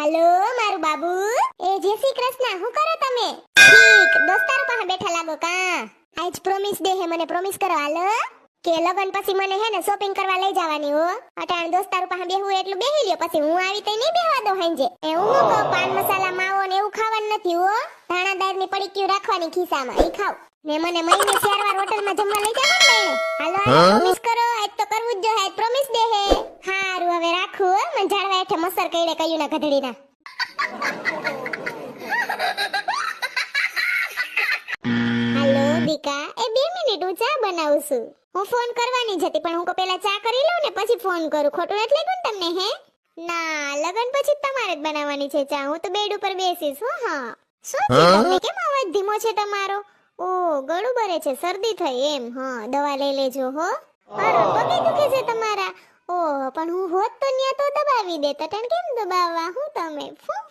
હાલો મારું બાબુ. એ જય શ્રી કૃષ્ણ. શું કરો તમે? ઠીક દોસ્તારો પાસે બેઠા લાગો કા? આજ પ્રોમિસ ડે હે, મને પ્રોમિસ કરો હાલો કે લગન પછી મને હે ને શોપિંગ કરવા લઈ જવાની હો. અટાણ દોસ્તારો પાસે બેહું એટલું બેહી લ્યો, પછી હું આવી તઈ નહીં બેહવા દો હાંજે. એ હું કહું પાન મસાલા માવો ને એવું ખાવાનું નથી હો. ધાણાદાર ની પડીકીઓ રાખવાની ખિસ્સામાં, ઈ ખાવ ને મને મહિને 4 વાર હોટલમાં જમવા લઈ જવાનું ને. હાલો પ્રોમિસ કરો, આજ તો કરવું જ જોઈએ, આજ પ્રોમિસ ડે હે. હારું હવે રાખું હો, મને જાળવા હેઠે મસર કઈડે કયું ના ગધડીના. હાલો દીકા, એ 2 મિનિટ હું ચા બનાવું છું. હું ફોન કરવાની જ હતી પણ હું પેલા ચા કરી લઉં ને પછી ફોન કરું. ખોટું નથી લાગ્યું ને તમને? હે ના, લગન પછી તમારે જ બનાવવાની છે ચા. હું તો બેડ ઉપર બેસીશ હો. હા શું તમને કેમ અવાજ ધીમો છે તમારો? ઓ ગળું બરે છે, શરદી થઈ એમ? હા દવા લઈ લેજો હો. અરે પગે દુખે છે તમારા? ઓહ પણ હું હોત તો ન્યા તો દબાવી દેત. તને કેમ દબાવવા? હું તમે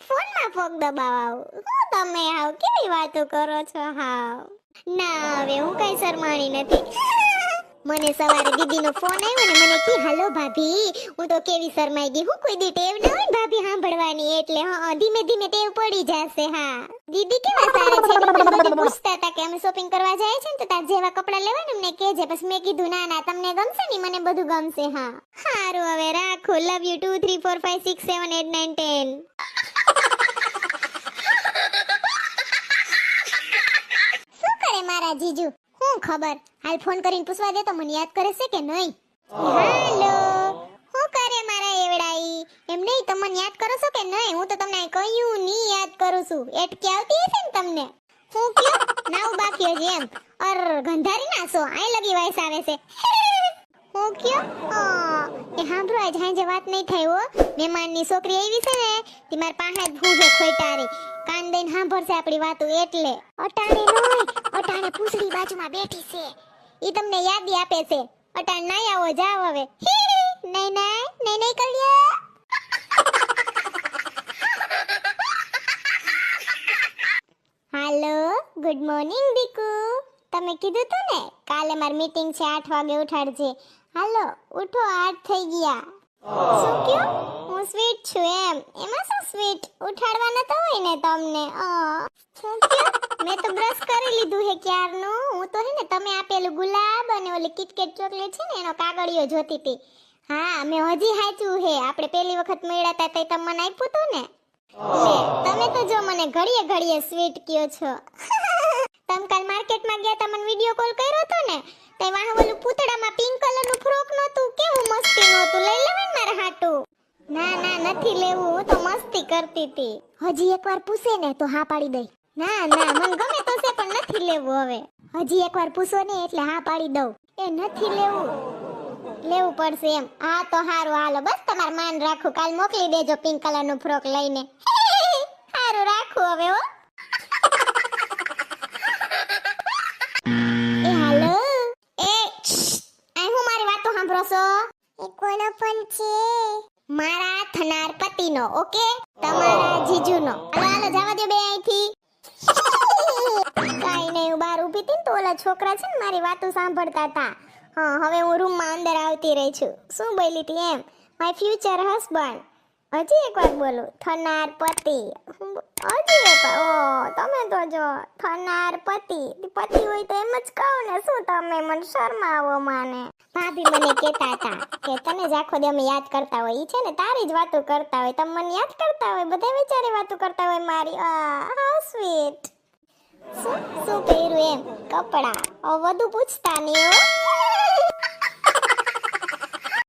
ફોનમાં ફોક દબાવવા? હું તમે હાવ કેવી વાતો કરો છો હાવ? ના હવે હું કઈ શરમાણી નથી. મને સવારે દીદીનો ફોન આવ્યો ને મને કી હાલો ભાભી. હું તો કેવી શરમાઈ ગઈ. હું કોઈ દી ટેવ ન હોય ભાભી સાંભળવાની, એટલે હા ધીમે ધીમે ટેવ પડી જશે. હા દીદી કેવા સારા છે, મને પૂછતા હતા કે અમે શોપિંગ કરવા જાય છે ને તો તાર જેવા કપડા લેવાને અમને કહેજે. પછી મેં કીધું ના ના તમને ગમશે ને, મને બધું ગમશે. હા હારું હવે રાખો. Love you 2 3 4 5 6 7 8 9 10. શું કરે મારા જીજુ? હું ખબર, હાલ ફોન કરીને પૂછવા દે તો મને યાદ કરે છે કે નહીં. હાલો હું કરે મારા એવડાઈ? એમ નહીં તમને યાદ કરો છો કે નહીં? હું તો તમને કહ્યું નહીં યાદ કરું છું. એટકે આવતી હશે ને તમને. હું કયો નાવ બાકી હજી એમ? અર ગંધારી નાસો આઈ લગી વાઈસ આવે છે. હું કયો એ હાંભળો આજ હાંજે વાત નહીં થઈ હો. મહેમાનની છોકરી આવી છે ને તી માર પાસે જ ભૂજે ખોટારી કાન દઈને સાંભળશે આપણી વાતો. એટલે અટાણે નોય, અટાણે પૂછડી બાજુમાં બેઠી છે, ઈ તમને યાદી આપે છે. અટાણ ના આવો જાવ હવે. નહીં નહીં નહીં નહીં કર્યા. હાલો ગુડ મોર્નિંગ દીકુ. તમે કીધું તું ને કાલે માર મીટિંગ છે 8 વાગે ઉઠાડજે. હાલો ઉઠો 8 થઈ ગયા. શું કયો? હું સ્વીટ છું એમ? એમાં શું સ્વીટ? ઉઠાડવાના તો હોય ને તમને. શું કયો? મેં તો બ્રશ કરી લીધું હે ક્યારનું. હું તો હે ને તમે આપેલું ગુલાબ અને ઓલી કિટકેટ ચોકલેટ છે ને એનો કાગળિયો જોતી હતી. હા મેં હજી હાચું હે, આપણે પહેલી વખત મળ્યા તા તઈ તમને આપ્યું તું ને. તમે તો જો મને ઘડીએ ઘડીએ સ્વીટ કયો છો. તમે કાલ માર્કેટમાં ગયા તા, મને વિડિયો કોલ કર્યો તો ને, તઈ વાહ ઓલું પૂતળામાં પિંક કલરનું ફ્રોક નહોતું, કેવું મસ્તી નહોતું. લઈ લેવાય ને મારા હાટુ. ના ના નથી લેવું, હું તો મસ્તી કરતી હતી. હજી એકવાર પૂછે ને તો હા પાડી દઈ. ના ના મને ગમે તો છે પણ નથી લેવું. હવે હજી એકવાર પૂછો ને એટલે હા પાડી દઉં. એ નથી લેવું, લેવું પડશે એમ. હા તો હારું હાલો બસ તમાર માન રાખું. કાલ મોકલી દેજો પિંક કલરનું ફ્રોક લઈને. હારું રાખું હવે હો. એ હાલો એ આ હું મારી વાતો સાંભળો છો? એ કોનો ફોન છે? મારા થનાર પતિનો. ઓકે તમારા જીજુનો. હાલો હાલો જવા દો બે અહીંથી. કાઈ નહીં, હું બહાર ઊભી હતી ને તો ઓલા છોકરા છે ને મારી વાતો સાંભળતા હતા. હા હવે હું રૂમમાં અંદર આવતી રહી છું. શું બોલી હતી એમ? My future husband. હજી એકવાર બોલો, થનાર પતિ. હજી એકવાર. ઓ તમે તો જો થનાર પતિ. પતિ હોય તો એમ જ કહો ને. શું તમે મને શરમાવો માને? ભાભી મને કહેતા હતા કે તને જ આખો દી અમે યાદ કરતા હોય. ઈ છે ને તારી જ વાતો કરતા હોય. તમે મને યાદ કરતા હોય, બધા વિચારે વાતો કરતા હોય મારી. How sweet. શું પહેર્યું એમ? કપડા. વધુ પૂછતા નહીં હો.